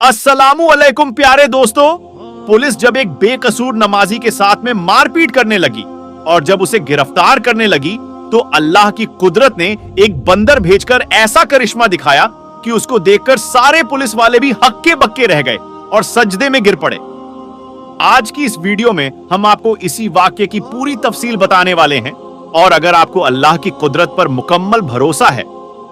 अस्सलामु अलैकुम प्यारे दोस्तों। पुलिस जब एक बेकसूर नमाजी के साथ में मारपीट करने लगी और जब उसे गिरफ्तार करने लगी तो अल्लाह की कुदरत ने एक बंदर भेजकर ऐसा करिश्मा दिखाया कि उसको देखकर सारे पुलिस वाले भी हक्के बक्के रह गए और सजदे में गिर पड़े। आज की इस वीडियो में हम आपको इसी वाक्य की पूरी तफसील बताने वाले हैं और अगर आपको अल्लाह की कुदरत पर मुकम्मल भरोसा है,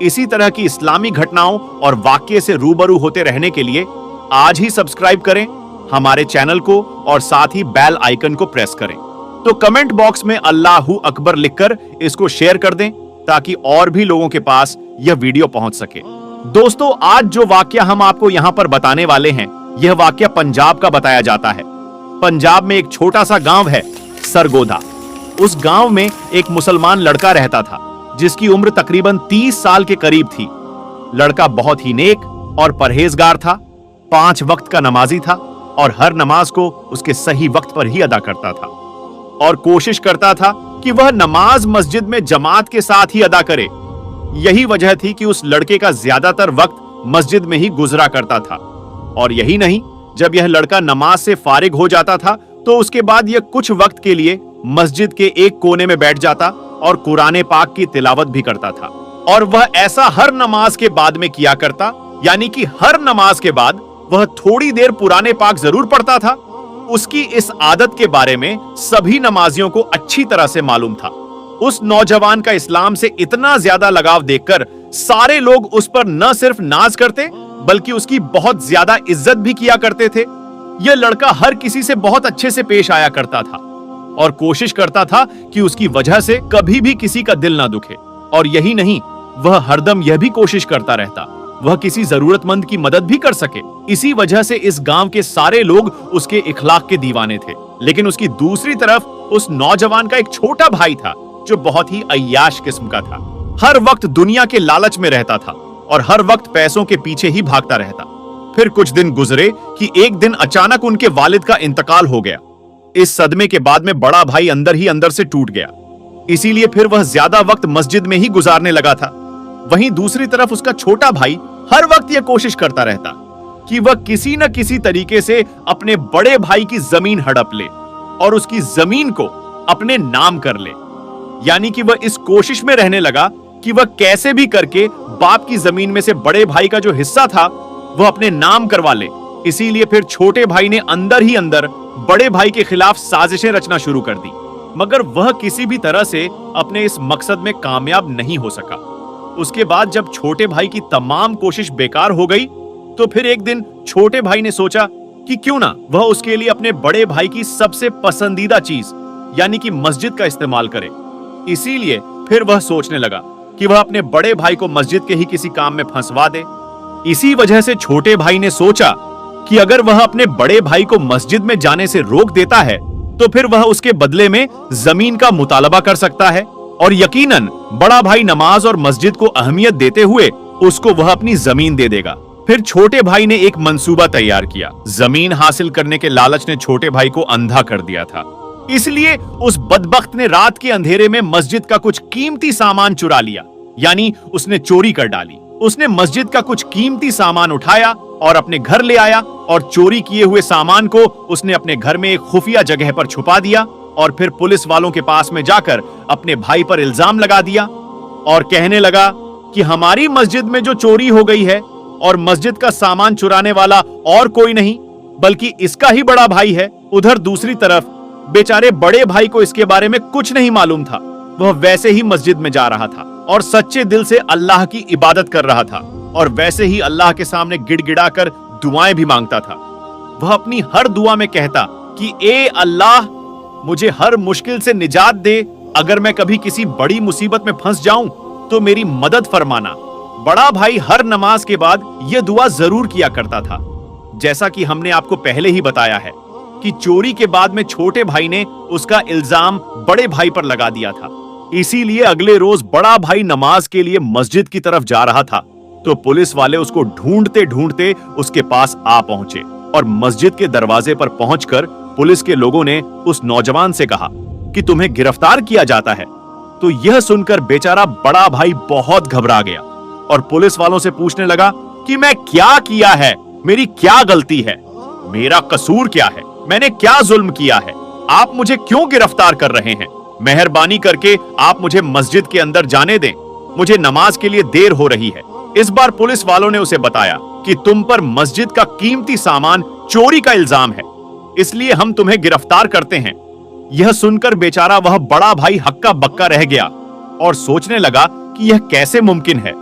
इसी तरह की इस्लामी घटनाओं और वाक्य से रूबरू होते रहने के लिए आज ही सब्सक्राइब करें हमारे चैनल को और साथ ही बेल आइकन को प्रेस करें। तो कमेंट बॉक्स में अल्लाहू अकबर लिखकर इसको शेयर कर दें ताकि और भी लोगों के पास यह वीडियो पहुंच सके। दोस्तों, आज जो वाक्य हम आपको यहां पर बताने वाले हैं, यह वाक्य पंजाब का बताया जाता है। पंजाब में एक छोटा सा गांव है सरगोधा। उस गांव में एक मुसलमान लड़का रहता था जिसकी उम्र तकरीबन 30 साल के करीब थी। लड़का बहुत ही नेक और परहेजगार था, 5 वक्त का नमाजी था और हर नमाज को उसके सही वक्त पर ही अदा करता था और कोशिश करता था कि वह नमाज मस्जिद में जमात के साथ ही अदा करे। यही वजह थी कि उस लड़के का ज्यादातर वक्त मस्जिद में ही गुजरा करता था। और यही नहीं, जब यह लड़का नमाज से फारिग हो जाता था तो उसके बाद यह कुछ वक्त के लिए मस्जिद के एक कोने में बैठ जाता और कुरान पाक की तिलावत भी करता था। और वह ऐसा हर नमाज के बाद में किया करता, यानी कि हर नमाज के बाद वह थोड़ी देर पुराने पाक जरूर पढ़ता था। उसकी इस आदत के बारे में सभी नमाजियों को अच्छी तरह से मालूम था। उस नौजवान का इस्लाम से इतना ज्यादा लगाव देखकर सारे लोग उस पर न सिर्फ नाज करते बल्कि उसकी बहुत ज्यादा इज्जत भी किया करते थे। यह लड़का हर किसी से बहुत अच्छे से पेश आया करता था और कोशिश करता था कि उसकी वजह से कभी भी किसी का दिल ना दुखे। और यही नहीं, वह हरदम यह भी कोशिश करता रहता वह किसी जरूरतमंद की मदद भी कर सके। इसी वजह से इस गांव के सारे लोग उसके इखलाक के दीवाने थे। लेकिन उसकी दूसरी तरफ उस नौजवान का एक छोटा भाई था जो बहुत ही अय्याश किस्म का था। हर वक्त दुनिया के लालच में रहता था और हर वक्त पैसों के पीछे ही भागता रहता। फिर कुछ दिन गुजरे कि एक दिन अचानक उनके वालिद का इंतकाल हो गया। इस सदमे के बाद में बड़ा भाई अंदर ही अंदर से टूट गया, इसीलिए फिर वह ज्यादा वक्त मस्जिद में ही गुजारने लगा था। वहीं दूसरी तरफ उसका छोटा भाई हर वक्त यह कोशिश करता रहता कि वह किसी न किसी तरीके से अपने बड़े भाई की जमीन हड़प ले और उसकी जमीन को अपने नाम कर ले। यानी कि वह इस कोशिश में रहने लगा कि वह कैसे भी करके बाप की जमीन में से बड़े भाई का जो हिस्सा था वह अपने नाम करवा ले। इसीलिए फिर छोटे भाई ने अंदर ही अंदर बड़े भाई के खिलाफ साजिशें रचना शुरू कर दी, मगर वह किसी भी तरह से अपने इस मकसद में कामयाब नहीं हो सका। उसके बाद जब छोटे भाई की तमाम कोशिश बेकार हो गई तो फिर एक दिन छोटे भाई ने सोचा कि क्यों ना वह उसके लिए अपने बड़े भाई की सबसे पसंदीदा चीज यानी कि मस्जिद का इस्तेमाल करे। इसीलिए फिर वह सोचने लगा कि वह अपने बड़े भाई को मस्जिद के ही किसी काम में फंसवा दे। इसी वजह से छोटे भाई ने सोचा कि अगर वह अपने बड़े भाई को मस्जिद में जाने से रोक देता है तो फिर वह उसके बदले में जमीन का मुतालबा कर सकता है और यकीनन बड़ा भाई नमाज और मस्जिद को अहमियत देते हुए उसको वह अपनी जमीन दे देगा। फिर छोटे भाई ने एक मंसूबा तैयार किया। जमीन हासिल करने के लालच ने छोटे भाई को अंधा कर दिया था, इसलिए उस बदबख्त ने रात के अंधेरे में मस्जिद का कुछ कीमती सामान चुरा लिया, यानी उसने चोरी कर डाली। उसने मस्जिद का कुछ कीमती सामान उठाया और अपने घर ले आया और चोरी किए हुए सामान को उसने अपने घर में एक खुफिया जगह पर छुपा दिया और फिर पुलिस वालों के पास में जाकर अपने भाई पर इल्जाम लगा दिया और कहने लगा कि हमारी मस्जिद में जो चोरी हो गई है और मस्जिद का सामान चुराने वाला और कोई नहीं बल्कि इसका ही बड़ा भाई है। उधर दूसरी तरफ बेचारे बड़े भाई को इसके बारे में कुछ नहीं मालूम था। वह वैसे ही मस्जिद में जा रहा था और सच्चे दिल से अल्लाह की इबादत कर रहा था और वैसे ही अल्लाह के सामने गिड़गिड़ा कर दुआएं भी मांगता था। वह अपनी हर दुआ में कहता कि ए अल्लाह, मुझे हर मुश्किल से निजात दे। अगर मैं कभी किसी बड़ी मुसीबत में फंस जाऊं तो मेरी मदद फरमाना। बड़ा भाई हर नमाज के बाद यह दुआ जरूर किया करता था। जैसा कि हमने आपको पहले ही बताया है कि चोरी के बाद में छोटे भाई ने उसका इल्जाम बड़े भाई पर लगा दिया था। इसीलिए अगले रोज बड़ा भाई नमाज के लिए मस्जिद की तरफ जा रहा था तो पुलिस वाले उसको ढूंढते ढूंढते उसके पास आ पहुंचे और मस्जिद के दरवाजे पर पहुंचकर पुलिस के लोगों ने उस नौजवान से कहा कि तुम्हें गिरफ्तार किया जाता है। तो यह सुनकर बेचारा बड़ा भाई बहुत घबरा गया और पुलिस वालों से पूछने लगा कि मैं क्या किया है मेरी क्या गलती है? मेरा कसूर क्या है? मैंने क्या जुल्म किया है? आप मुझे क्यों गिरफ्तार कर रहे हैं? मेहरबानी करके आप मुझे मस्जिद के अंदर जाने दें, मुझे नमाज के लिए देर हो रही है। इस बार पुलिस वालों ने उसे बताया कि तुम पर मस्जिद का कीमती सामान चोरी का इल्जाम है, इसलिए हम तुम्हें गिरफ्तार करते हैं। यह सुनकर बेचारा वह बड़ा भाई हक्का बक्का रह गया और सोचने लगा कि यह कैसे मुमकिन है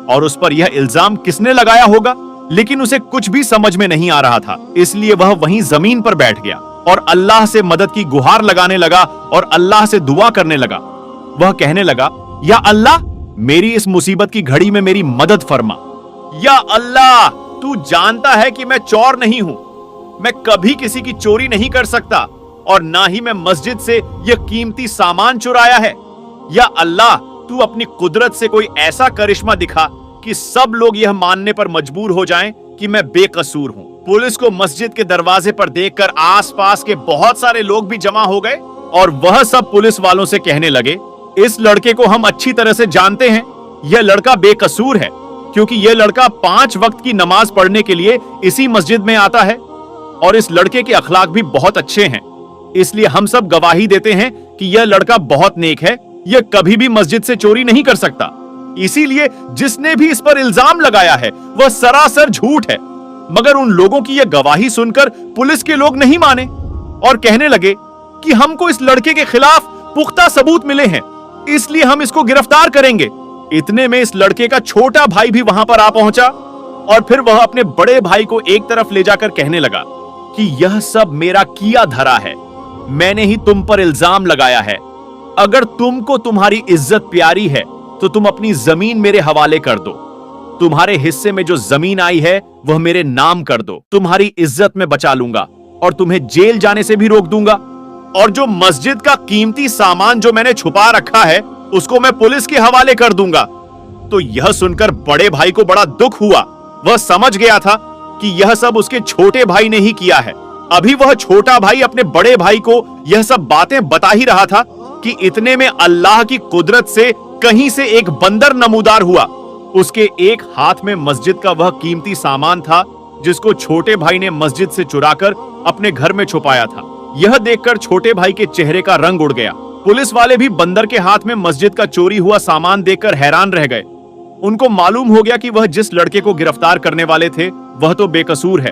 और उस पर यह इल्जाम किसने लगाया होगा। लेकिन उसे कुछ भी समझ में नहीं आ रहा था, इसलिए वह वहीं जमीन पर बैठ गया और अल्लाह से मदद की गुहार लगाने लगा और अल्लाह से दुआ करने लगा। वह कहने लगा, या अल्लाह, मेरी इस मुसीबत की घड़ी में मेरी मदद फरमा। या अल्लाह, तू जानता है कि मैं चोर नहीं हूं, मैं कभी किसी की चोरी नहीं कर सकता और ना ही मैं मस्जिद से यह कीमती सामान चुराया है। या अल्लाह, तू अपनी कुदरत से कोई ऐसा करिश्मा दिखा कि सब लोग यह मानने पर मजबूर हो जाएं कि मैं बेकसूर हूं। पुलिस को मस्जिद के दरवाजे पर देखकर आसपास के बहुत सारे लोग भी जमा हो गए और वह सब पुलिस वालों से कहने लगे, इस लड़के को हम अच्छी तरह से जानते हैं, यह लड़का बेकसूर है, क्योंकि यह लड़का 5 वक्त की नमाज पढ़ने के लिए इसी मस्जिद में आता है और इस लड़के के अखलाक भी बहुत अच्छे हैं। इसलिए हम सब गवाही देते हैं कि यह लड़का बहुत नेक है, यह कभी भी मस्जिद से चोरी नहीं कर सकता। इसीलिए जिसने भी इस पर इल्जाम लगाया है वह सरासर झूठ है। मगर उन लोगों की यह गवाही सुनकर पुलिस के लोग नहीं माने और कहने लगे कि हमको इस लड़के के खिलाफ पुख्ता सबूत मिले हैं, इसलिए हम इसको गिरफ्तार करेंगे। इतने में इस लड़के का छोटा भाई भी वहां पर आ पहुंचा और फिर वह अपने बड़े भाई को एक तरफ ले जाकर कहने लगा कि यह सब मेरा किया धरा है, मैंने ही तुम पर इल्जाम लगाया है। अगर तुमको तुम्हारी इज्जत प्यारी है तो तुम अपनी जमीन मेरे हवाले कर दो। तुम्हारे हिस्से में जो जमीन आई है वह मेरे नाम कर दो। तुम्हारी इज्जत में बचा लूंगा और तुम्हें जेल जाने से भी रोक दूंगा। और जो मस्जिद का कीमती सामान जो मैंने छुपा रखा है उसको मैं पुलिस के हवाले कर दूंगा। तो यह सुनकर बड़े भाई को बड़ा दुख हुआ। वह समझ गया था कि यह सब उसके छोटे भाई ने ही किया है। अभी वह छोटा भाई अपने बड़े भाई को यह सब बातें बता ही रहा था कि इतने में अल्लाह की कुदरत से कहीं से एक बंदर नमूदार हुआ। उसके एक हाथ में मस्जिद का वह कीमती सामान था जिसको छोटे भाई ने मस्जिद से चुराकर अपने घर में छुपाया था। यह देखकर छोटे भाई के चेहरे का रंग उड़ गया। पुलिस वाले भी बंदर के हाथ में मस्जिद का चोरी हुआ सामान देखकर हैरान रह गए। उनको मालूम हो गया कि वह जिस लड़के को गिरफ्तार करने वाले थे वह तो बेकसूर है।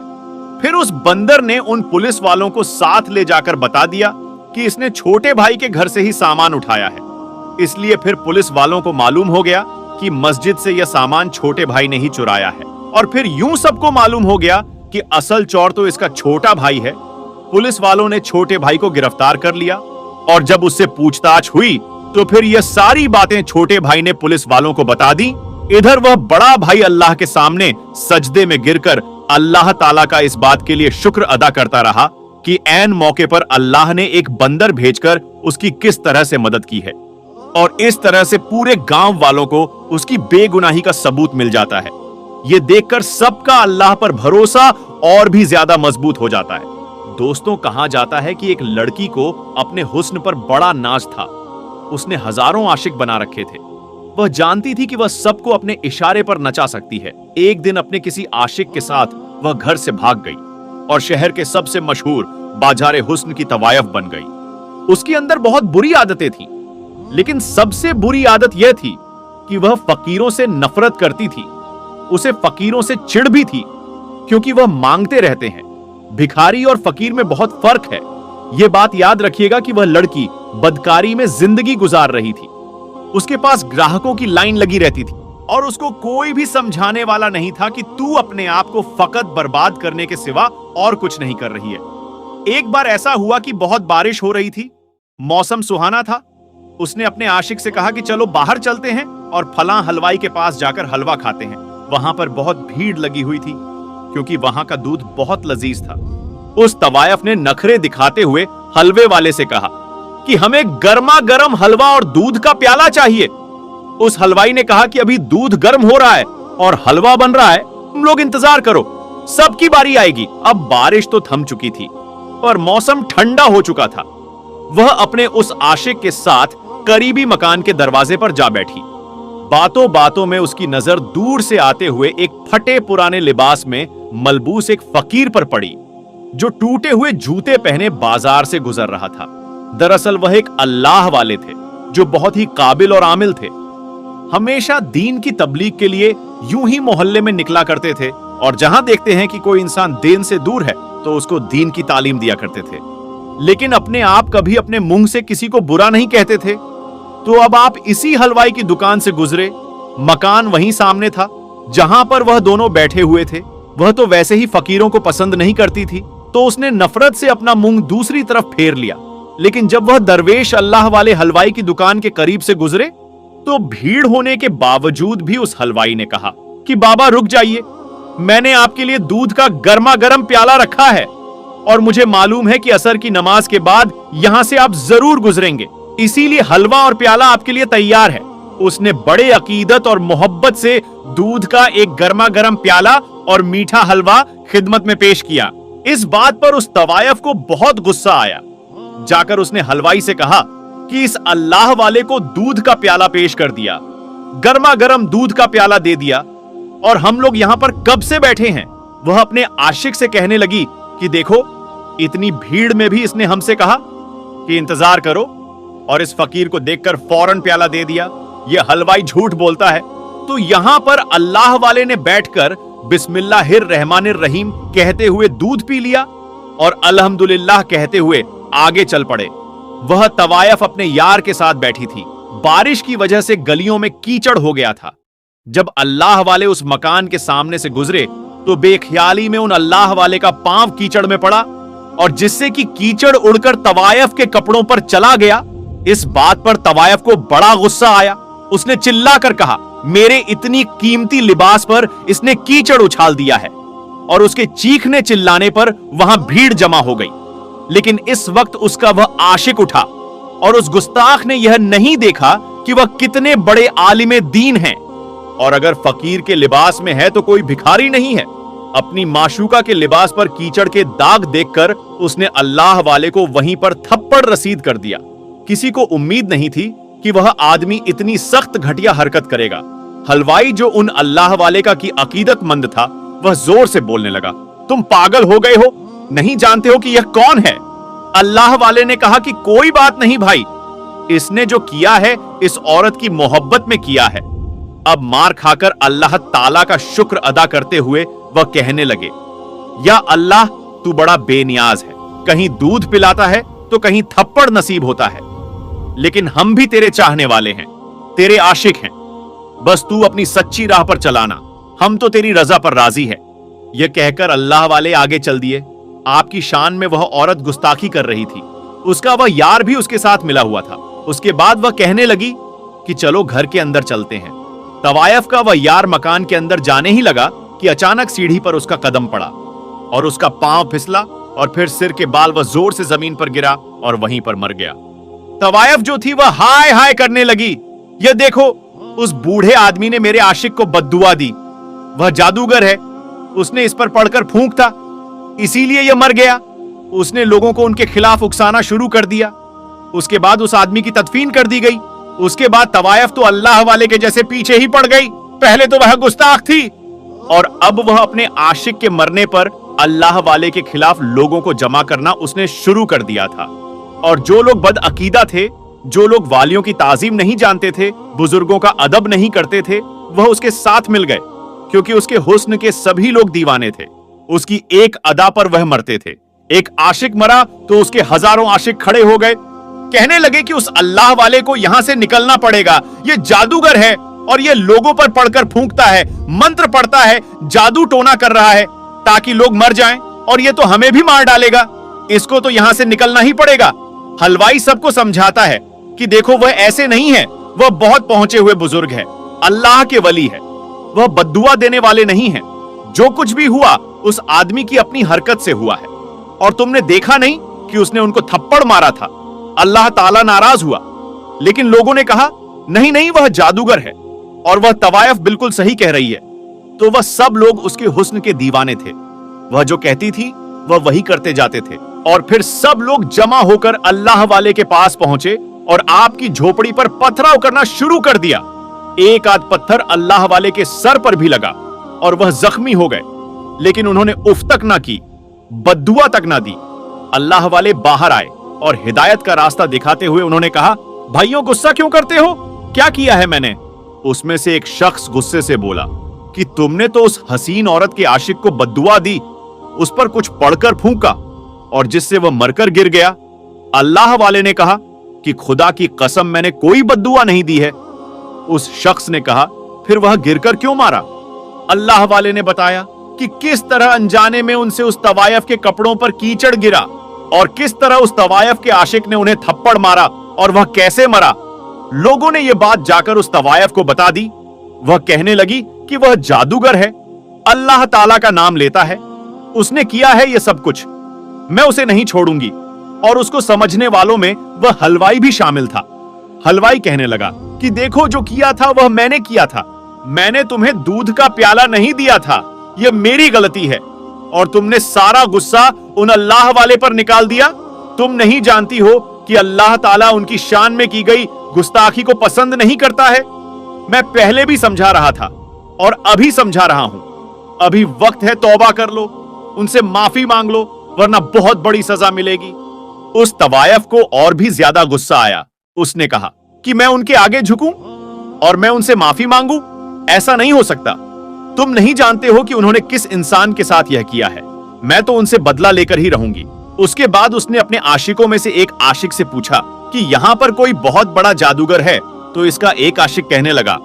फिर उस बंदर ने उन पुलिस वालों को साथ ले जाकर बता दिया कि इसने छोटे भाई के घर से ही सामान उठाया है। इसलिए फिर पुलिस वालों को मालूम हो गया कि मस्जिद से यह सामान छोटे भाई ने ही चुराया है। और फिर यूं सबको मालूम हो गया कि असल चोर तो इसका छोटा भाई है। पुलिस वालों ने छोटे भाई को गिरफ्तार कर लिया और जब उससे पूछताछ हुई तो फिर यह सारी बातें छोटे भाई ने पुलिस वालों को बता दी। इधर वह बड़ा भाई अल्लाह के सामने सजदे में गिरकर अल्लाह ताला का इस बात के लिए शुक्र अदा करता रहा कि ऐन मौके पर अल्लाह ने एक बंदर भेजकर उसकी किस तरह से मदद की है और इस तरह से पूरे गांव वालों को उसकी बेगुनाही का सबूत मिल जाता है। यह देखकर सबका अल्लाह पर भरोसा और भी ज्यादा मजबूत हो जाता है। दोस्तों, कहा जाता है कि एक लड़की को अपने हुस्न पर बड़ा नाज था। उसने हजारों आशिक बना रखे थे। वह जानती थी कि वह सबको अपने इशारे पर नचा सकती है। एक दिन अपने किसी आशिक के साथ वह घर से भाग गई और शहर के सबसे मशहूर बाजारे हुस्न की तवायफ बन गई। उसके अंदर बहुत बुरी आदतें थीं, लेकिन सबसे बुरी आदत यह थी कि वह फकीरों से नफरत करती थी। उसे फकीरों से चिढ़ भी थी क्योंकि वह मांगते रहते हैं। भिखारी और फकीर में बहुत फर्क है। यह बात याद रखिएगा कि वह लड़की बदकारी में जिंदगी गुजार रही थी। उसके पास ग्राहकों की लाइन लगी रहती थी और उसको कोई भी समझाने वाला नहीं था कि तू अपने आप को फकत बर्बाद करने के सिवा और कुछ नहीं कर रही है। एक बार ऐसा हुआ कि बहुत बारिश हो रही थी, मौसम सुहाना था। उसने अपने आशिक से कहा कि चलो बाहर चलते हैं और फलां हलवाई के पास जाकर हलवा खाते हैं। वहां पर बहुत भीड़ लगी हुई थी क्योंकि वहां का दूध बहुत लजीज था। उस तवायफ ने नखरे दिखाते हुए हलवे वाले से कहा कि हमें गर्मा गर्म हलवा और दूध का प्याला चाहिए। उस हलवाई ने कहा कि अभी दूध गर्म हो रहा है और हलवा बन रहा है, तुम लोग इंतजार करो, सबकी बारी आएगी। अब बारिश तो थम चुकी थी पर मौसम ठंडा हो चुका था। वह अपने उस आशिक के साथ करीबी मकान के दरवाजे पर जा बैठी। बातों बातों में उसकी नजर दूर से आते हुए एक फटे पुराने लिबास में मलबूस एक फकीर पर पड़ी जो टूटे हुए जूते पहने बाजार से गुजर रहा था। दरअसल वह एक अल्लाह वाले थे जो बहुत ही काबिल और आमिल थे। हमेशा दीन की तबलीग के लिए यूं ही मोहल्ले में निकला करते थे और जहां देखते हैं कि कोई इंसान दीन से दूर है तो उसको दीन की तालीम दिया करते थे, लेकिन अपने आप कभी अपने मुंह से किसी को बुरा नहीं कहते थे। तो अब आप इसी हलवाई की दुकान से गुजरे, मकान वहीं सामने था जहां पर वह दोनों बैठे हुए थे। वह तो वैसे ही फकीरों को पसंद नहीं करती थी, तो उसने नफरत से अपना मुंह दूसरी तरफ फेर लिया। लेकिन जब वह दरवेश अल्लाह वाले हलवाई की दुकान के करीब से गुजरे तो भीड़ होने के बावजूद भी उस हलवाई ने कहा कि बाबा रुक जाइए, मैंने आपके लिए दूध का गर्मा गर्म प्याला रखा है और मुझे मालूम है कि असर की नमाज के बाद यहां से आप जरूर गुजरेंगे, इसीलिए हलवा और प्याला आपके लिए तैयार है। उसने बड़े अकीदत और मोहब्बत से दूध का एक गर्मा गर्म प्याला और मीठा हलवा खिदमत में पेश किया। इस बात पर उस तवायफ को बहुत गुस्सा आया। जाकर उसने हलवाई से कहा कि इस अल्लाह वाले को दूध का प्याला पेश कर दिया, गर्मा गर्म दूध का प्याला दे दिया, और हम लोग यहां पर कब से बैठे हैं। वह अपने आशिक से कहने लगी कि देखो, इतनी भीड़ में भी इसने हमसे कहा कि इंतजार करो, और इस फकीर को देखकर फौरन प्याला दे दिया। यह हलवाई झूठ बोलता है। तो यहां पर अल्लाह वाले ने बैठकर बिस्मिल्लाहिर रहमानिर रहीम कहते हुए दूध पी लिया और अल्हम्दुलिल्लाह कहते हुए आगे चल पड़े। वह तवायफ अपने यार के साथ बैठी थी। बारिश की वजह से गलियों में कीचड़ हो गया था। जब अल्लाह वाले उस मकान के सामने से गुजरे तो बेख्याली में उन अल्लाह वाले का पांव कीचड़ में पड़ा और जिससे कि कीचड़ उड़कर तवायफ के कपड़ों पर चला गया। इस बात पर तवायफ को बड़ा गुस्सा आया। उसने चिल्लाकर कहा, मेरे इतनी कीमती लिबास पर इसने कीचड़ उछाल दिया है। और उसके चीखने चिल्लाने पर वहां भीड़ जमा हो गई। लेकिन इस वक्त उसका वह आशिक उठा और उस गुस्ताख ने यह नहीं देखा कि वह कितने बड़े आलिमे दीन हैं, और अगर फकीर के लिबास में है तो कोई भिखारी नहीं है। अपनी माशूका के लिबास पर कीचड़ के दाग देखकर उसने अल्लाह वाले को वहीं पर थप्पड़ रसीद कर दिया। किसी को उम्मीद नहीं थी कि वह आदमी इतनी सख्त घटिया हरकत करेगा। हलवाई जो उन अल्लाह वाले का की अकीदतमंद था, वह जोर से बोलने लगा, तुम पागल हो गए हो? नहीं जानते हो कि यह कौन है? अल्लाह वाले ने कहा कि कोई बात नहीं भाई, इसने जो किया है इस औरत की मोहब्बत में किया है। अब मार खाकर अल्लाह ताला का शुक्र अदा करते हुए वह कहने लगे, या अल्लाह तू बड़ा बेनियाज है, कहीं दूध पिलाता है तो कहीं थप्पड़ नसीब होता है, लेकिन हम भी तेरे चाहने वाले हैं, तेरे आशिक हैं। बस तू अपनी सच्ची राह पर चलाना, हम तो तेरी रजा पर राजी है। यह कहकर अल्लाह वाले आगे चल दिए। आपकी शान में वह औरत गुस्ताखी कर रही थी। उसका वह यार भी उसके साथ मिला हुआ था। उसके बाद वह कहने लगी कि चलो घर के अंदर चलते हैं। तवायफ का वह यार मकान के अंदर जाने ही लगा कि अचानक सीढ़ी पर उसका कदम पड़ा और उसका पांव फिसला और फिर सिर के बाल वह जोर से जमीन पर गिरा और वहीं पर मर गया। तवायफ जो थी वह हाय हाय करने लगी, यह देखो, उस बूढ़े आदमी ने मेरे आशिक को बद्दुआ दी। वह जादूगर है, उसने इस पर पड़कर फूंक था, इसीलिए यह मर गया। उसने लोगों को उनके खिलाफ उकसाना शुरू कर दिया। उसके बाद उस आदमी की तदफीन कर दी गई। उसके बाद तवायफ तो अल्लाह वाले के जैसे पीछे ही पड़ गई। पहले तो वह गुस्ताख थी और अब वह अपने आशिक के मरने पर अल्लाह वाले के खिलाफ लोगों को जमा करना उसने शुरू कर दिया था। और जो लोग बदअकीदा थे, जो लोग वालियों की ताजीम नहीं जानते थे, बुजुर्गों का अदब नहीं करते थे, वह उसके साथ मिल गए, क्योंकि उसके हुस्न के सभी लोग दीवाने थे। उसकी एक अदा पर वह मरते थे। एक आशिक मरा तो उसके हजारों आशिक खड़े हो गए, कहने लगे कि उस अल्लाह वाले को यहां से निकलना पड़ेगा, ये जादूगर है और ये लोगों पर पड़कर फूंकता है, मंत्र पढ़ता है, जादू टोना कर रहा है ताकि लोग मर जाएं, और ये तो हमें भी मार डालेगा। इसको तो यहां से निकलना ही पड़ेगा। हलवाई सबको समझाता है कि देखो, वह ऐसे नहीं है, वह बहुत पहुंचे हुए बुजुर्ग है, अल्लाह के वली है, वह बद्दुआ देने वाले नहीं है। जो कुछ भी हुआ उस आदमी की अपनी हरकत से हुआ है, और तुमने देखा नहीं कि उसने उनको थप्पड़ मारा था। अल्लाह ताला नाराज हुआ। लेकिन लोगों ने कहा, नहीं नहीं, वह जादूगर है और वह तवायफ बिल्कुल सही कह रही है। तो वह सब लोग उसके हुस्न के दीवाने थे। वह जो कहती थी वह वही करते जाते थे। और फिर सब लोग जमा होकर अल्लाह वाले के पास पहुंचे और आपकी झोपड़ी पर पथराव करना शुरू कर दिया। एक आध पत्थर अल्लाह वाले के सर पर भी लगा और वह जख्मी हो गए। लेकिन उन्होंने उफ तक ना की, बद्दुआ तक ना दी। अल्लाह वाले बाहर आए और हिदायत का रास्ता दिखाते हुए उन्होंने कहा, भाइयों गुस्सा क्यों करते हो? क्या किया है मैंने? उसमें से एक शख्स गुस्से से बोला कि तुमने तो उस हसीन औरत के आशिक को बद्दुआ दी, उस पर कुछ पढ़कर फूंका और जिससे वह मरकर गिर गया। अल्लाह वाले ने कहा कि खुदा की कसम मैंने कोई बद्दुआ नहीं दी है। उस शख्स ने कहा, फिर वह गिरकर क्यों मारा? अल्लाह वाले ने बताया कि किस तरह अनजाने में उनसे उस तवायफ के कपड़ों पर कीचड़ गिरा और किस तरह उस तवायफ के आशिक ने उन्हें थप्पड़ मारा और वह कैसे मरा। लोगों ने यह बात जाकर उस तवायफ को बता दी। वह कहने लगी कि वह जादूगर है, अल्लाह ताला का नाम लेता है, उसने किया है यह सब कुछ, मैं उसे नहीं छोड़ूंगी। और उसको समझने वालों में वह हलवाई भी शामिल था। हलवाई कहने लगा कि देखो जो किया था वह मैंने किया था, मैंने तुम्हें दूध का प्याला नहीं दिया था, यह मेरी गलती है और तुमने सारा गुस्सा उन अल्लाह वाले पर निकाल दिया। तुम नहीं जानती हो कि अल्लाह ताला उनकी शान में की गई गुस्ताखी को पसंद नहीं करता है। मैं पहले भी समझा रहा था और अभी समझा रहा हूं, अभी वक्त है तौबा कर लो, उनसे माफी मांग लो, वरना बहुत बड़ी सजा मिलेगी। उस तवायफ को और भी ज्यादा गुस्सा आया। उसने कहा कि मैं उनके आगे झुकूं और मैं उनसे माफी मांगूं? ऐसा नहीं हो सकता। तुम नहीं जानते हो कि उन्होंने किस इंसान के साथ यह किया है। मैं तो उनसे बदला लेकर ही रहूंगी। उसके बाद उसने अपने आशिकों में से एक आशिक से पूछा कि यहाँ पर कोई बहुत बड़ा जादूगर है? तो इसका एक आशिक कहने लगा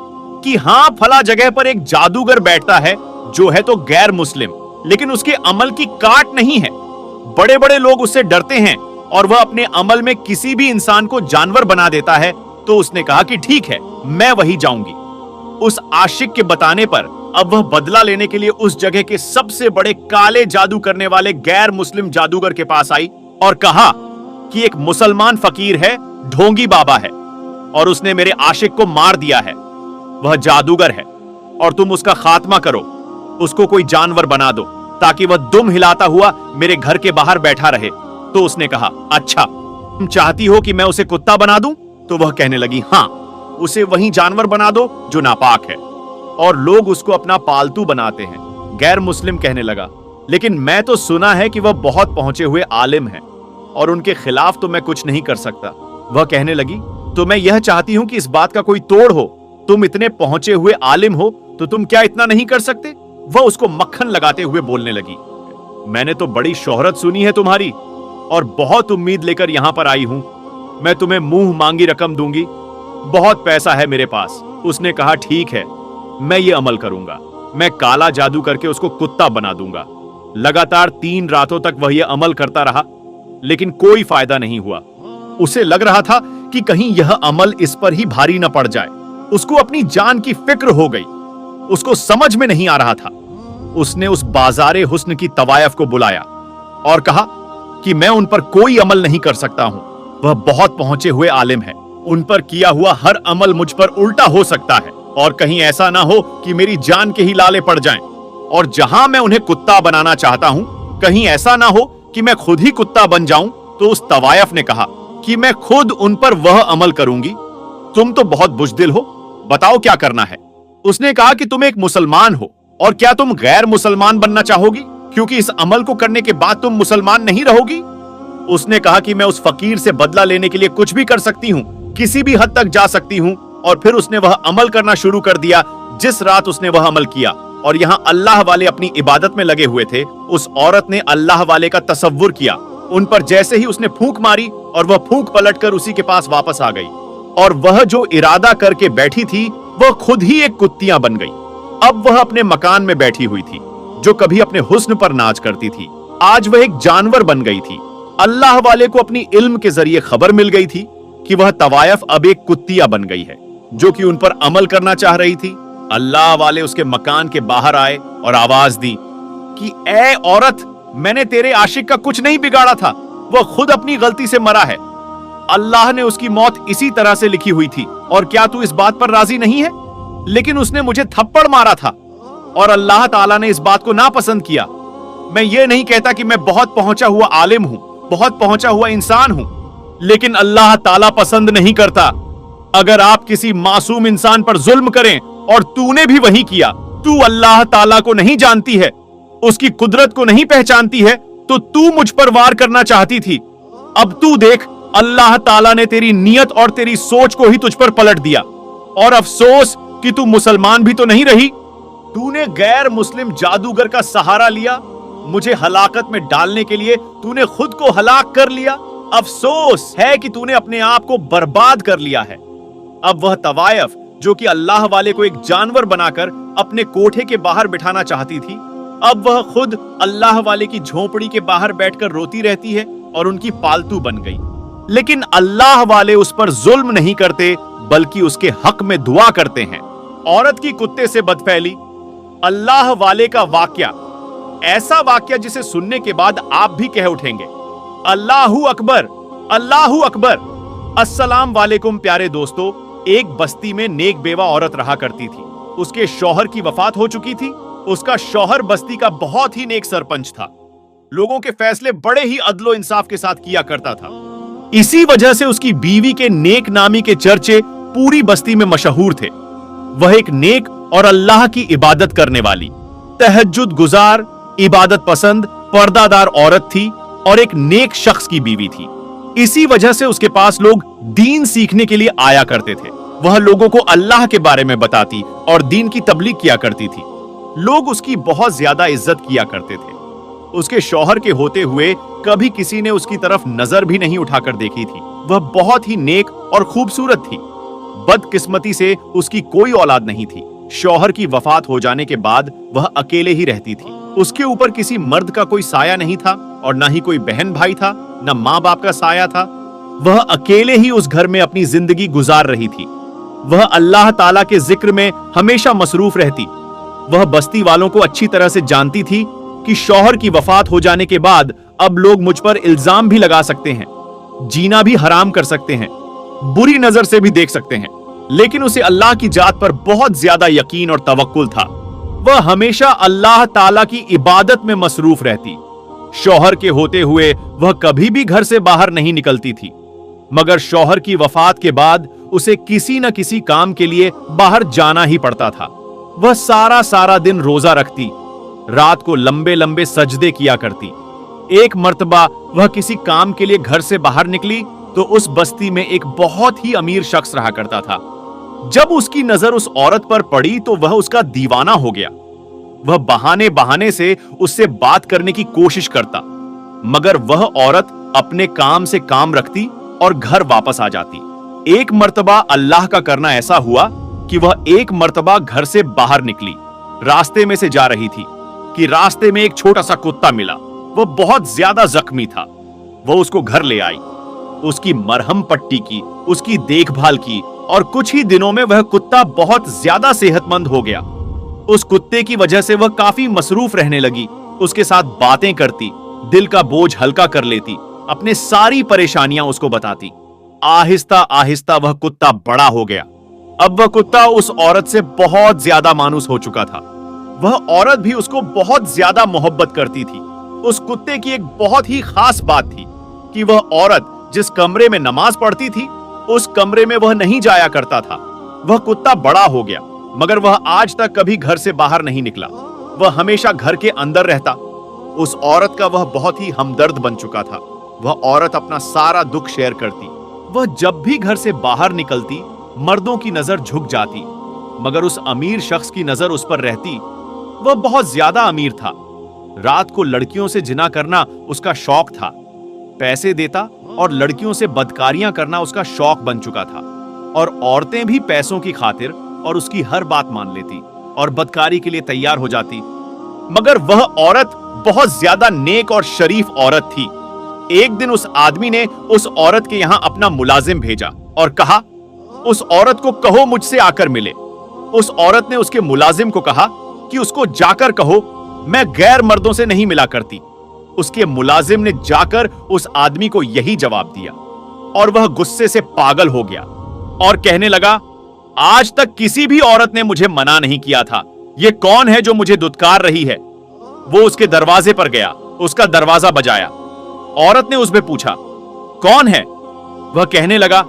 कि हाँ, फला जगह पर एक जादूगर बैठता है जो है तो गैर मुस्लिम, लेकिन उसके अमल की काट नहीं है। बड़े बड़े लोग उससे डरते हैं और वह अपने अमल में किसी भी इंसान को जानवर बना देता है। तो उसने कहा कि ठीक है, मैं वही जाऊंगी। उस आशिक के बताने पर अब वह बदला लेने के लिए उस जगह के सबसे बड़े काले जादू करने वाले गैर मुस्लिम जादूगर के पास आई और कहा कि एक मुसलमान फकीर है, ढोंगी बाबा है और उसने मेरे आशिक को मार दिया है। वह जादूगर है और तुम उसका खात्मा करो, उसको कोई जानवर बना दो ताकि वह दुम हिलाता हुआ मेरे घर के बाहर बैठा रहे। तो उसने कहा, अच्छा, तुम चाहती हो कि मैं उसे कुत्ता बना दूं? तो वह कहने लगी, हाँ, उसे वही जानवर बना दो जो नापाक है और लोग उसको अपना पालतू बनाते हैं। गैर मुस्लिम कहने लगा, लेकिन मैं तो सुना है कि वह बहुत पहुंचे हुए आलिम हैं और उनके खिलाफ तो मैं कुछ नहीं कर सकता। वह कहने लगी, तो मैं यह चाहती हूं कि इस बात का कोई तोड़ हो। तुम इतने पहुंचे हुए आलिम हो तो तुम क्या इतना नहीं कर सकते? वह उसको मक्खन लगाते हुए बोलने लगी, मैंने तो बड़ी शोहरत सुनी है तुम्हारी और बहुत उम्मीद लेकर यहां पर आई हूं। मैं तुम्हें मुंह मांगी रकम दूंगी, बहुत पैसा है मेरे पास। उसने कहा, ठीक है, मैं ये अमल करूंगा, मैं काला जादू करके उसको कुत्ता बना दूंगा। लगातार 3 रातों तक वह यह अमल करता रहा, लेकिन कोई फायदा नहीं हुआ। उसे लग रहा था कि कहीं यह अमल इस पर ही भारी न पड़ जाए। उसको अपनी जान की फिक्र हो गई। उसको समझ में नहीं आ रहा था। उसने उस बाजारे हुस्न की तवायफ को बुलाया और कहा कि मैं उन पर कोई अमल नहीं कर सकता हूं। वह बहुत पहुंचे हुए आलिम है, उन पर किया हुआ हर अमल मुझ पर उल्टा हो सकता है और कहीं ऐसा ना हो कि मेरी जान के ही लाले पड़ जाएं। और जहां मैं उन्हें कुत्ता बनाना चाहता हूं, कहीं ऐसा ना हो कि मैं खुद ही कुत्ता बन जाऊं। तो उस तवायफ ने कहा कि मैं खुद उन पर वह अमल करूंगी। तुम तो बहुत बुज़दिल हो, बताओ क्या करना है? उसने कहा कि तुम एक मुसलमान हो और क्या तुम गैर मुसलमान बनना चाहोगी, क्योंकि इस अमल को करने के बाद तुम मुसलमान नहीं रहोगी? उसने कहा कि मैं उस फकीर से बदला लेने के लिए कुछ भी कर सकती हूँ, किसी भी हद तक जा सकती हूँ। और फिर उसने वह अमल करना शुरू कर दिया जिस रात उसने वह अमल किया। और यहाँ अल्लाह वाले अपनी इबादत में लगे हुए थे। उस औरत ने अल्लाह वाले का तसव्वुर किया। उन पर जैसे ही उसने फूंक मारी और वह फूंक पलटकर उसी के पास वापस आ गई और वह जो इरादा करके बैठी थी वह खुद ही एक कुत्तियां बन गई। अब वह अपने मकान में बैठी हुई थी, जो कभी अपने हुस्न पर नाच करती थी, आज वह एक जानवर बन गई थी। अल्लाह वाले को अपनी इल्म के जरिए खबर मिल गई थी कि वह तवायफ अब एक कुत्तिया बन गई है जो कि उन पर अमल करना चाह रही थी। अल्लाह वाले उसके मकान के बाहर आए और आवाज दी कि ए औरत, मैंने तेरे आशिक का कुछ नहीं बिगाड़ा था, वह खुद अपनी गलती से मरा है। अल्लाह ने उसकी मौत इसी तरह से लिखी हुई थी और क्या तू इस बात पर राजी नहीं है? लेकिन उसने मुझे थप्पड़ मारा था और अल्लाह ताला ने इस बात को नापसंद किया। मैं ये नहीं कहता कि मैं बहुत पहुंचा हुआ आलिम हूं, बहुत पहुंचा हुआ इंसान हूं, लेकिन अल्लाह ताला पसंद नहीं करता अगर आप किसी मासूम इंसान पर जुल्म करें, और तूने भी वही किया। तू अल्लाह ताला को नहीं जानती है। उसकी कुदरत को नहीं पहचानती है तो तू मुझ पर वार करना चाहती थी। अब तू देख, अल्लाह ताला ने तेरी नियत और तेरी सोच को ही तुझ पर पलट दिया, और अफसोस कि तू मुसलमान भी तो नहीं रही। तूने गैर मुस्लिम जादूगर का सहारा लिया, मुझे हलाकत में डालने के लिए तूने खुद को हलाक कर लिया। अफसोस है कि तूने अपने आप को बर्बाद कर लिया है। अब वह तवायफ जो कि अल्लाह वाले को एक जानवर बनाकर अपने कोठे के बाहर बिठाना चाहती थी, अब वह खुद अल्लाह वाले की झोपड़ी के बाहर बैठकर रोती रहती है और उनकी पालतू बन गई। लेकिन अल्लाह वाले उस पर जुल्म नहीं करते, बल्कि उसके हक में दुआ करते हैं। औरत की कुत्ते से बदफैली। अल्लाह वाले का वाक्या, ऐसा वाक्या जिसे सुनने के बाद आप भी कह उठेंगे, अल्लाहू अकबर, अल्लाहू अकबर। अस्सलाम वालेकुम प्यारे दोस्तों, एक बस्ती में नेक बेवा औरत रहा करती थी। उसके शौहर की वफात हो चुकी थी। उसका शौहर बस्ती का बहुत ही नेक सरपंच था। लोगों के फैसले बड़े ही अदलो इंसाफ के साथ किया करता था। इसी वजह से उसकी बीवी के नेक नामी के चर्चे पूरी बस्ती में मशहूर थे। वह एक नेक और अल्लाह की इबादत करने वाली, तहज्जुद गुजार, इबादत पसंद, पर्दादार औरत थी और एक नेक शख्स की बीवी थी। इसी वजह से उसके पास लोग दीन सीखने के लिए आया करते थे। वह लोगों को अल्लाह के बारे में बताती और दीन की तबलीग किया करती थी। लोग उसकी बहुत ज्यादा इज्जत किया करते थे। उसके शौहर के होते हुए कभी किसी ने उसकी तरफ नजर भी नहीं उठाकर देखी थी। वह बहुत ही नेक और खूबसूरत थी। बदकिस्मती से उसकी कोई औलाद नहीं थी। शौहर की वफात हो जाने के बाद वह अकेले ही रहती थी। उसके ऊपर किसी मर्द का कोई साया नहीं था और ना ही कोई बहन भाई था, न माँ बाप का साया था। वह अकेले ही उस घर में अपनी जिंदगी गुजार रही थी। वह अल्लाह ताला के जिक्र में हमेशा मसरूफ रहती। वह बस्ती वालों को अच्छी तरह से जानती थी कि शौहर की वफात हो जाने के बाद अब लोग मुझ पर इल्जाम भी लगा सकते हैं, जीना भी हराम कर सकते हैं, बुरी नजर से भी देख सकते हैं। लेकिन उसे अल्लाह की जात पर बहुत ज्यादा यकीन और तवक्कुल था। वह हमेशा अल्लाह ताला की इबादत में मसरूफ रहती। शौहर के होते हुए वह कभी भी घर से बाहर नहीं निकलती थी, मगर शौहर की वफात के बाद उसे किसी न किसी काम के लिए बाहर जाना ही पड़ता था। वह सारा सारा दिन रोजा रखती, रात को लंबे लंबे सजदे किया करती। एक मर्तबा वह किसी काम के लिए घर से बाहर निकली तो उस बस्ती में एक बहुत ही अमीर शख्स रहा करता था। जब उसकी नजर उस औरत पर पड़ी तो वह उसका दीवाना हो गया। वह बहाने बहाने से उससे बात करने की कोशिश करता, मगर वह औरत अपने काम से काम रखती और घर वापस आ जाती। एक मर्तबा अल्लाह का करना ऐसा हुआ कि वह एक मर्तबा घर से बाहर निकली, रास्ते में से जा रही थी कि रास्ते में एक छोटा सा कुत्ता मिला। वह बहुत ज्यादा जख्मी था। वह उसको घर ले आई, उसकी मरहम पट्टी की, उसकी देखभाल की और कुछ ही दिनों में वह कुत्ता बहुत ज्यादा सेहतमंद हो गया। उस कुत्ते की वजह से वह काफी मसरूफ रहने लगी। उसके साथ बातें करती, दिल का बोझ हल्का कर लेती, अपने सारी परेशानियां उसको बताती। आहिस्ता आहिस्ता वह कुत्ता बड़ा हो गया। अब वह कुत्ता उस औरत से बहुत ज्यादा मानूस हो चुका था। वह औरत भी उसको बहुत ज्यादा मोहब्बत करती थी। उस कुत्ते की एक बहुत ही खास बात थी कि वह औरत जिस कमरे में नमाज पढ़ती थी उस कमरे में वह नहीं जाया करता था। वह कुत्ता बड़ा हो गया, मगर वह आज तक कभी घर से बाहर नहीं निकला। वह हमेशा घर के अंदर रहता। उस औरत का वह बहुत ही हमदर्द बन चुका था। वह औरत अपना सारा दुख शेयर करती। वह जब भी घर से बाहर निकलती मर्दों की नजर झुक जाती, मगर उस अमीर शख्स की नजर उस पर रहती। वह बहुत ज्यादा अमीर था। रात को लड़कियों से जिना करना उसका शौक था। पैसे देता और लड़कियों से बदकारियां करना उसका शौक बन चुका था। और औरतें भी पैसों की खातिर और उसकी हर बात मान लेती और बदकारी के लिए तैयार हो जाती। मगर वह औरत बहुत ज्यादा नेक और शरीफ औरत थी। एक दिन उस आदमी ने उस औरत के यहां अपना मुलाजिम भेजा और कहा, उस औरत को कहो मुझसे आकर मिले। उस औरत ने उसके मुलाजिम को कहा कि उसको जाकर कहो मैं गैर मर्दों से नहीं मिला करती। उसके मुलाजिम ने जाकर उस आदमी को यही जवाब दिया और वह गुस्से से पागल हो गया और कहने लगा, आज तक किसी भी औरत ने मुझे मना नहीं किया था। ये कौन है जो मुझे दुत्कार रही है? वो उसके दरवाजे पर गया, उसका दरवाजा बजाया। औरत ने उससे पूछा, कौन है? वह कहने लगा,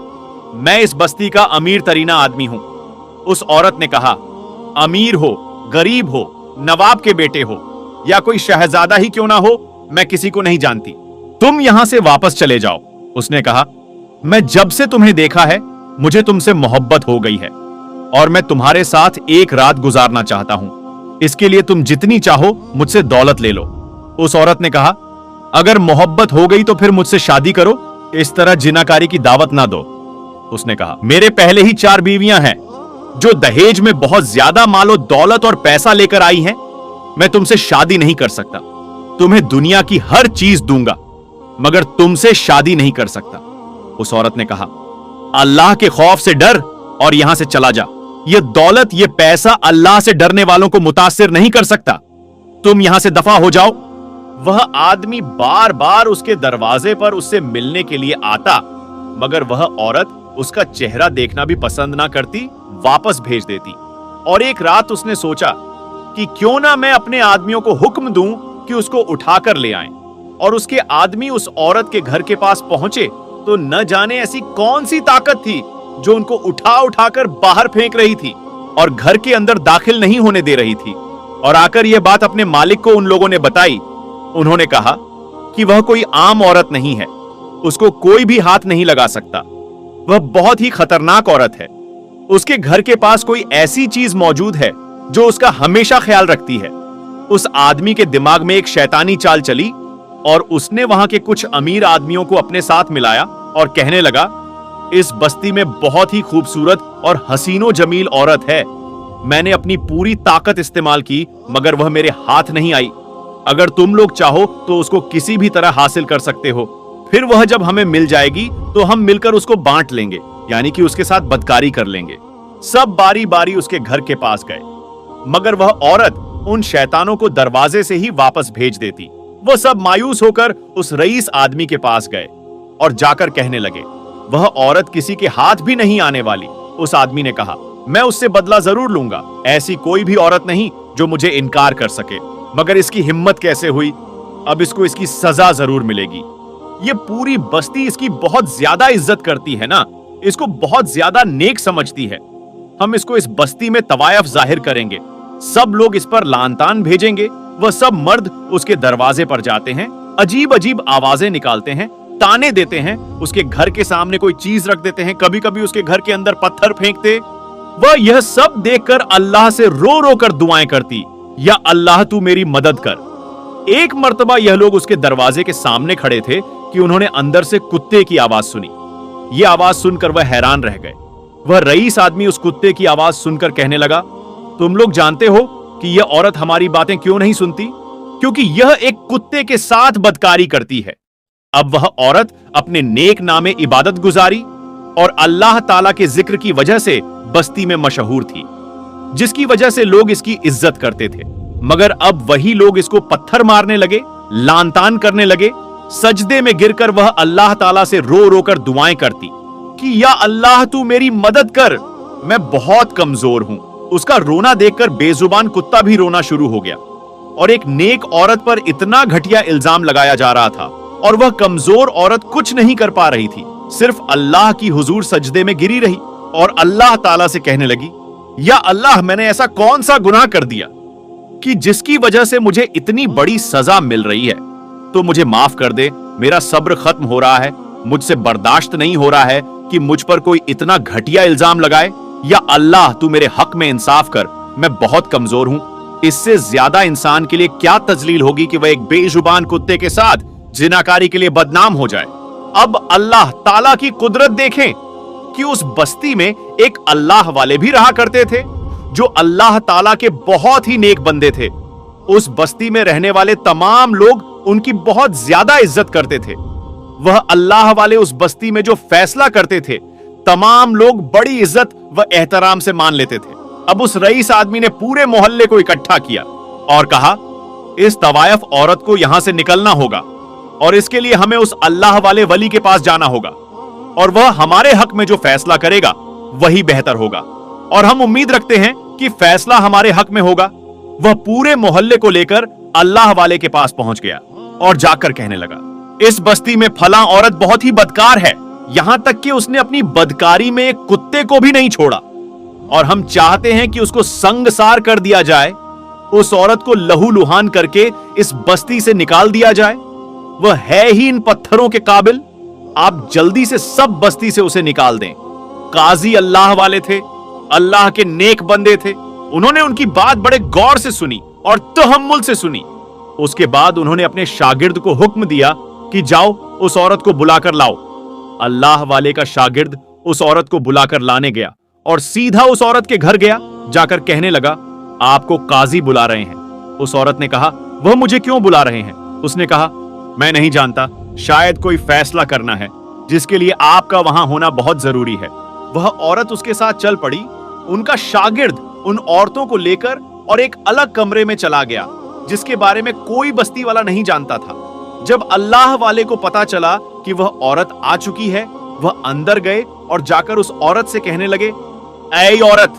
मैं इस बस्ती का अमीर तरीना आदमी हूं। उस औरत ने कहा, अमीर हो, गरीब हो, नवाब के बेटे हो, या कोई शहजादा ही क्यों ना हो, मैं किसी को नहीं जानती। तुम यहां से वापस चले जाओ। उसने कहा, मैं जब से तुम्हें देखा है मुझे तुमसे मोहब्बत हो गई है और मैं तुम्हारे साथ एक रात गुजारना चाहता हूं। इसके लिए तुम जितनी चाहो मुझसे दौलत ले लो। उस औरत ने कहा, अगर मोहब्बत हो गई तो फिर मुझसे शादी करो, इस तरह जिनाकारी की दावत ना दो। उसने कहा, मेरे पहले ही 4 बीवियां हैं जो दहेज में बहुत ज्यादा मालो दौलत और पैसा लेकर आई हैं। मैं तुमसे शादी नहीं कर सकता। तुम्हें दुनिया की हर चीज दूंगा मगर तुमसे शादी नहीं कर सकता। उस औरत ने कहा, अल्लाह के खौफ से डर और यहां से चला जा। यह दौलत, यह पैसा अल्लाह से डरने वालों को मुतासिर नहीं कर सकता। तुम यहां से दफा हो जाओ। वह आदमी बार बार उसके दरवाजे पर उससे मिलने के लिए आता, मगर वह औरत उसका चेहरा देखना भी पसंद ना करती, वापस भेज देती। और एक रात उसने सोचा कि क्यों ना मैं अपने आदमियों को हुक्म दूं कि उसको उठाकर ले आएं। और उसके आदमी उस औरत के घर के पास पहुंचे तो न जाने ऐसी कौन सी ताकत थी जो उनको उठा उठाकर बाहर फेंक रही थी और घर के अंदर दाखिल नहीं होने दे रही थी। और आकर यह बात अपने मालिक को उन लोगों ने बताई। उन्होंने कहा कि वह कोई आम औरत नहीं है, उसको कोई भी हाथ नहीं लगा सकता। वह बहुत ही खतरनाक औरत है। उसके घर के पास कोई ऐसी चीज मौजूद है जो उसका हमेशा ख्याल रखती है। उस आदमी के दिमाग में एक शैतानी चाल चली और उसने वहां के कुछ अमीर आदमियों को अपने साथ मिलाया और कहने लगा, इस बस्ती में बहुत ही खूबसूरत और हसीनो जमील औरत है। मैंने अपनी पूरी ताकत इस्तेमाल की मगर वह मेरे हाथ नहीं आई। अगर तुम लोग चाहो तो उसको किसी भी तरह हासिल कर सकते हो। फिर वह जब हमें मिल जाएगी तो हम मिलकर उसको बांट लेंगे, यानी कि उसके साथ बदकारी कर लेंगे। सब बारी बारी उसके घर के पास गए मगर वह औरत उन शैतानों को दरवाजे से ही वापस भेज देती। वह सब मायूस होकर उस रईस आदमी के पास गए और जाकर कहने लगे, वह औरत किसी के हाथ भी नहीं आने वाली। उस आदमी ने कहा, मैं उससे बदला जरूर लूंगा। ऐसी कोई भी औरत नहीं जो मुझे इनकार कर सके। मगर इसकी हिम्मत कैसे हुई? अब इसको इसकी सजा जरूर मिलेगी। ये पूरी बस्ती इसकी बहुत ज्यादा इज्जत करती है ना, इसको बहुत ज्यादा नेक समझती है। हम इसको इस बस्ती में तवायफ जाहिर करेंगे। सब लोग इस पर लानतान भेजेंगे। वह सब मर्द उसके दरवाजे पर जाते हैं, अजीब अजीब आवाजें निकालते हैं, ताने देते हैं, उसके घर के सामने कोई चीज रख देते हैं, कभी कभी उसके घर के अंदर पत्थर फेंकते। वह यह सब देखकर अल्लाह से रो रो कर दुआएं करती, या अल्लाह तू मेरी मदद कर। एक मर्तबा यह लोग उसके दरवाजे के सामने खड़े थे कि उन्होंने अंदर से कुत्ते की आवाज सुनी। यह आवाज सुनकर वह हैरान रह गए। वह रईस आदमी उस कुत्ते की आवाज सुनकर कहने लगा, तुम लोग जानते हो कि यह औरत हमारी बातें क्यों नहीं सुनती? क्योंकि यह एक कुत्ते के साथ बदकारी करती है। अब वह औरत अपने नेक नामे इबादत गुजारी और अल्लाह ताला के जिक्र की वजह से बस्ती में मशहूर थी, जिसकी वजह से लोग इसकी इज्जत करते थे। मगर अब वही लोग इसको पत्थर मारने लगे, लानतान करने लगे। सजदे में गिरकर वह अल्लाह ताला से रो रो कर दुआएं करती कि या अल्लाह तू मेरी मदद कर, मैं बहुत कमजोर हूं। उसका रोना देखकर बेजुबान कुत्ता भी रोना शुरू हो गया और एक नेक औरत पर इतना घटिया इल्जाम लगाया जा रहा था और वह कमजोर औरत कुछ नहीं कर पा रही थी, सिर्फ अल्लाह की हुजूर सजदे में गिरी रही और अल्लाह ताला से कहने लगी, या अल्लाह मैंने ऐसा कौन सा गुनाह कर दिया कि जिसकी वजह से मुझे इतनी बड़ी सजा मिल रही है? तो मुझे माफ कर दे, मेरा सब्र खत्म हो रहा है, मुझसे बर्दाश्त नहीं हो रहा है कि मुझ पर कोई इतना घटिया इल्जाम लगाए। या अल्लाह तू मेरे हक में इंसाफ कर, मैं बहुत कमजोर हूं। इससे ज्यादा इंसान के लिए क्या तजलील होगी कि वह एक बेजुबान कुत्ते के साथ जिनाकारी के लिए बदनाम हो जाए। अब अल्लाह ताला की कुदरत देखें कि उस बस्ती में एक अल्लाह वाले भी रहा करते थे जो अल्लाह ताला के बहुत ही नेक बंदे थे। उस बस्ती में रहने वाले तमाम लोग उनकी बहुत ज्यादा इज्जत करते थे। वह अल्लाह वाले उस बस्ती में जो फैसला करते थे, तमाम लोग बड़ी इज्जत व एहतराम से मान लेते थे। अब उस रईस आदमी ने पूरे मोहल्ले को इकट्ठा किया और कहा, इस तवायफ औरत को यहां से निकलना होगा और इसके लिए हमें उस अल्लाह वाले वली के पास जाना होगा और वह हमारे हक में जो फैसला करेगा वही बेहतर होगा और हम उम्मीद रखते हैं कि फैसला हमारे हक में होगा। वह पूरे मोहल्ले को लेकर अल्लाह वाले के पास पहुंच गया और जाकर कहने लगा, इस बस्ती में फलां औरत बहुत ही बदकार है, यहां तक कि उसने अपनी बदकारी में एक कुत्ते को भी नहीं छोड़ा और हम चाहते हैं कि उसको संगसार कर दिया जाए उस औरत को लहूलुहान करके इस बस्ती से निकाल दिया जाए? वह है ही इन पत्थरों के काबिल। आप जल्दी से सब बस्ती से उसे निकाल दें। काजी अल्लाह वाले थे, अल्लाह के नेक बंदे थे। उन्होंने उनकी बात बड़े गौर से सुनी और तहम्मुल से सुनी। उसके बाद उन्होंने अपने शागिर्द को हुक्म दिया कि जाओ उस औरत को बुलाकर लाओ। अल्लाह वाले का शागिर्द उस औरत को बुलाकर लाने गया और सीधा उस औरत के घर गया। जाकर कहने लगा, आपको काजी बुला रहे हैं। उस औरत ने कहा, वह मुझे क्यों बुला रहे हैं? उसने कहा, मैं नहीं जानता, शायद कोई फैसला करना है जिसके लिए आपका वहां होना बहुत जरूरी है। वह औरत उसके साथ चल पड़ी। उनका शागिर्द उन औरतों को लेकर और एक अलग कमरे में चला गया जिसके बारे में कोई बस्ती वाला नहीं जानता था। जब अल्लाह वाले को पता चला कि वह औरत आ चुकी है, वह अंदर गए और जाकर उस औरत से कहने लगे, ऐ औरत,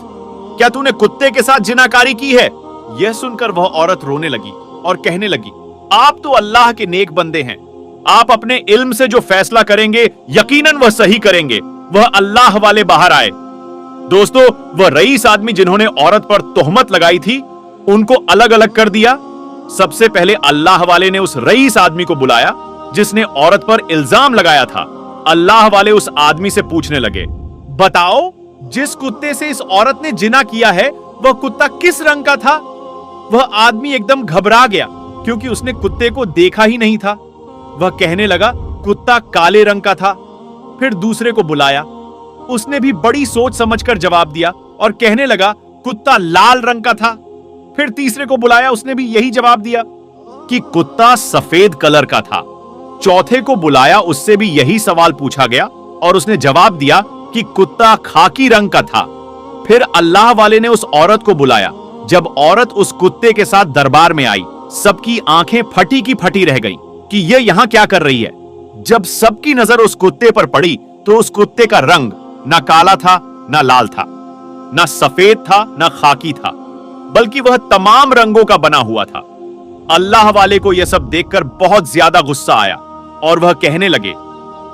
क्या तूने कुत्ते के साथ जिनाकारी की है? यह सुनकर वह औरत रोने लगी और कहने लगी, आप तो अल्लाह के नेक बंदे हैं। आप अपने इल्म से जो फैसला करेंगे यकीनन वह सही करेंगे। वह अल्लाह वाले बाहर आए। दोस्तों, वह रईस आदमी जिन्होंने औरत पर तोहमत लगाई थी, उनको अलग अलग कर दिया। सबसे पहले अल्लाह वाले ने उस रईस आदमी को बुलाया जिसने औरत पर इल्जाम लगाया था। अल्लाह वाले उस आदमी से पूछने लगे, बताओ, जिस कुत्ते से इस औरत ने जिना किया है वह कुत्ता किस रंग का था? वह आदमी एकदम घबरा गया क्योंकि उसने कुत्ते को देखा ही नहीं था। वह कहने लगा, कुत्ता काले रंग का था। फिर दूसरे को बुलाया, उसने भी बड़ी सोच समझकर जवाब दिया और कहने लगा, कुत्ता लाल रंग का था। फिर तीसरे को बुलाया, उसने भी यही जवाब दिया कि कुत्ता सफेद कलर का था। चौथे को बुलाया, उससे भी यही सवाल पूछा गया और उसने जवाब दिया कि कुत्ता खाकी रंग का था। फिर अल्लाह वाले ने उस औरत को बुलाया। जब औरत उस कुत्ते के साथ दरबार में आई, सबकी आंखें फटी की फटी रह गईं कि यह यहां क्या कर रही है। जब सबकी नजर उस कुत्ते पर पड़ी तो उस कुत्ते का रंग ना काला था, ना लाल था, ना सफेद था, ना खाकी था, बल्कि वह तमाम रंगों का बना हुआ था। अल्लाह वाले को यह सब देखकर बहुत ज्यादा गुस्सा आया और वह कहने लगे,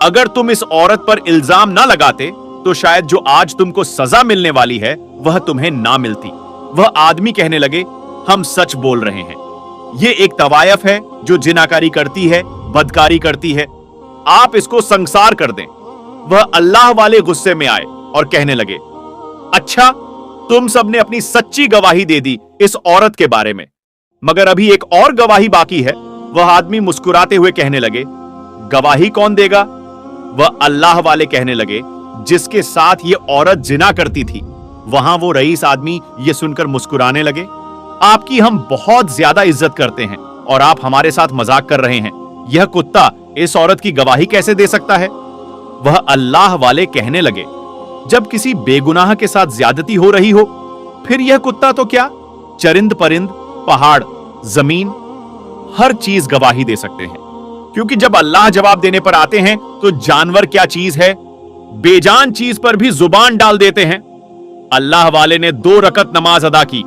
अगर तुम इस औरत पर इल्जाम ना लगाते तो शायद जो आज तुमको सजा मिलने वाली है वह तुम्हें ना मिलती। वह आदमी कहने लगे, हम सच बोल रहे हैं। यह एक तवायफ है जो जिनाकारी करती है, बदकारी करती है। आप इसको संसार कर दें। वह अल्लाह वाले गुस्से में आए और कहने लगे, अच्छा, तुम सबने अपनी सच्ची गवाही दे दी इस औरत के बारे में, मगर अभी एक और गवाही बाकी है। वह आदमी मुस्कुराते हुए कहने लगे, गवाही कौन देगा? वह अल्लाह वाले कहने लगे, जिसके साथ ये औरत जिना करती थी। वहां वो रईस आदमी ये सुनकर मुस्कुराने लगे, आपकी हम बहुत ज्यादा इज्जत करते हैं और आप हमारे साथ मजाक कर रहे हैं। यह कुत्ता इस औरत की गवाही कैसे दे सकता है? वह अल्लाह वाले कहने लगे, जब किसी बेगुनाह के साथ ज्यादती हो रही हो, फिर यह कुत्ता तो क्या, चरिंद परिंद, पहाड़, जमीन, हर चीज गवाही दे सकते हैं। क्योंकि जब अल्लाह जवाब देने पर आते हैं तो जानवर क्या चीज है, बेजान चीज पर भी जुबान डाल देते हैं। अल्लाह वाले ने 2 रकत नमाज अदा की,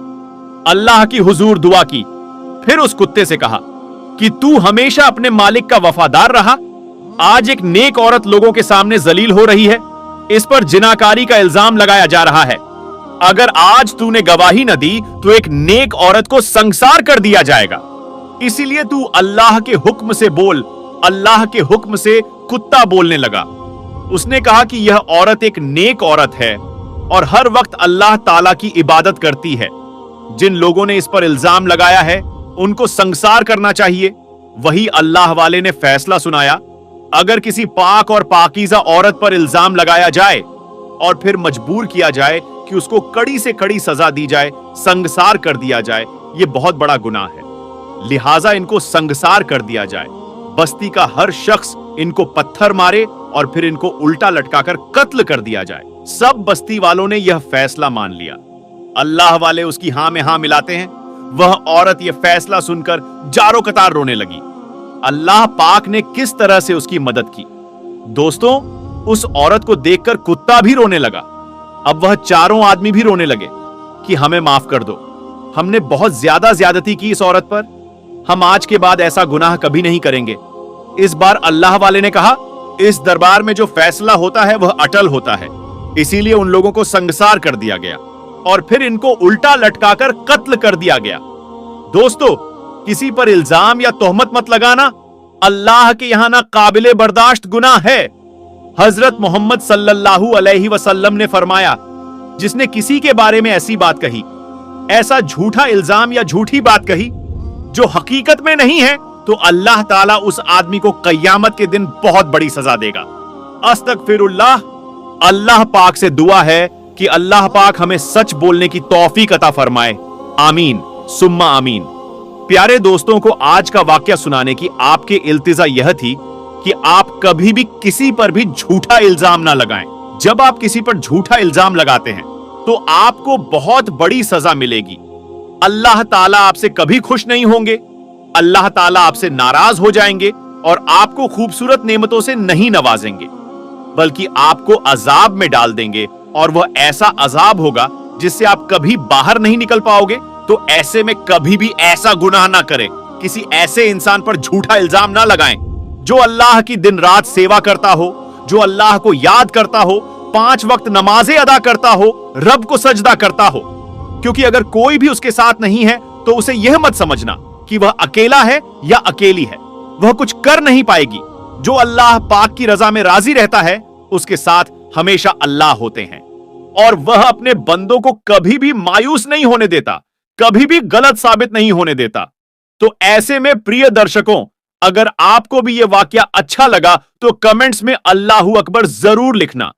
अल्लाह की हुजूर दुआ की, फिर उस कुत्ते से कहा कि तू हमेशा अपने मालिक का वफादार रहा। आज एक नेक औरत लोगों के सामने जलील हो रही है, इस पर जिनाकारी का इल्जाम लगाया जा रहा है। अगर आज तूने गवाही न दी तो एक नेक औरत को संसार कर दिया जाएगा। इसीलिए तू अल्लाह के हुक्म से बोल। अल्लाह के हुक्म से कुत्ता बोलने लगा। उसने कहा कि यह औरत एक नेक औरत है और हर वक्त अल्लाह ताला की इबादत करती है। जिन लोगों ने इस पर इल्जाम लगाया है उनको संसार करना चाहिए। वही अल्लाह वाले ने फैसला सुनाया, अगर किसी पाक और पाकीज़ा औरत पर इल्जाम लगाया जाए और फिर मजबूर किया जाए कि उसको कड़ी से कड़ी सजा दी जाए, संगसार कर दिया जाए, यह बहुत बड़ा गुनाह है। लिहाजा इनको संगसार कर दिया जाए। बस्ती का हर शख्स इनको पत्थर मारे और फिर इनको उल्टा लटकाकर कत्ल कर दिया जाए। सब बस्ती वालों ने यह फैसला मान लिया। अल्लाह वाले उसकी हां में हां मिलाते हैं। वह औरत यह फैसला सुनकर जारो कतार रोने लगी। अल्लाह पाक ने किस तरह से उसकी मदद की। दोस्तों, उस औरत को देखकर कुत्ता भी रोने लगा। अब वह चारों आदमी भी रोने लगे कि हमें माफ कर दो, हमने बहुत ज्यादा ज्यादती की इस औरत पर। हम आज के बाद ऐसा गुनाह कभी नहीं करेंगे। इस बार अल्लाह वाले ने कहा, इस दरबार में जो फैसला होता है वह अटल होता है। इसीलिए उन लोगों को संगसार कर दिया गया और फिर इनको उल्टा लटकाकर कत्ल कर दिया गया। दोस्तों, किसी पर इल्जाम या तोहमत मत लगाना अल्लाह के यहां ना काबिले बर्दाश्त गुनाह है। हजरत मोहम्मद सल्लल्लाहु अलैहि वसल्लम ने फरमाया, जिसने किसी के बारे में ऐसी बात कही, ऐसा झूठा इल्जाम या झूठी बात कही जो हकीकत में नहीं है, तो अल्लाह ताला उस आदमी को कयामत के दिन बहुत बड़ी सजा देगा। अस्तगफिरुल्लाह। अल्लाह पाक से दुआ है कि अल्लाह पाक हमें सच बोलने की तौफीक अता फरमाए। आमीन सुम्मा आमीन। प्यारे दोस्तों को आज का वाकया सुनाने की आपके इल्तिजा यह थी कि आप कभी भी किसी पर भी झूठा इल्जाम ना लगाएं। जब आप किसी पर झूठा इल्जाम लगाते हैं तो आपको बहुत बड़ी सजा मिलेगी। अल्लाह ताला आपसे कभी खुश नहीं होंगे, अल्लाह ताला आपसे नाराज हो जाएंगे और आपको खूबसूरत नेमतों से नहीं नवाजेंगे, बल्कि आपको अजाब में डाल देंगे, और वह ऐसा अजाब होगा जिससे आप कभी बाहर नहीं निकल पाओगे। तो ऐसे में कभी भी ऐसा गुनाह ना करें, किसी ऐसे इंसान पर झूठा इल्जाम ना लगाएं जो अल्लाह की दिन रात सेवा करता हो, जो अल्लाह को याद करता हो, 5 वक्त नमाजें अदा करता हो, रब को सजदा करता हो। क्योंकि अगर कोई भी उसके साथ नहीं है तो उसे यह मत समझना कि वह अकेला है या अकेली है, वह कुछ कर नहीं पाएगी। जो अल्लाह पाक की रजा में राजी रहता है उसके साथ हमेशा अल्लाह होते हैं, और वह अपने बंदों को कभी भी मायूस नहीं होने देता, कभी भी गलत साबित नहीं होने देता। तो ऐसे में प्रिय दर्शकों, अगर आपको भी यह वाकया अच्छा लगा तो कमेंट्स में अल्लाहू अकबर जरूर लिखना।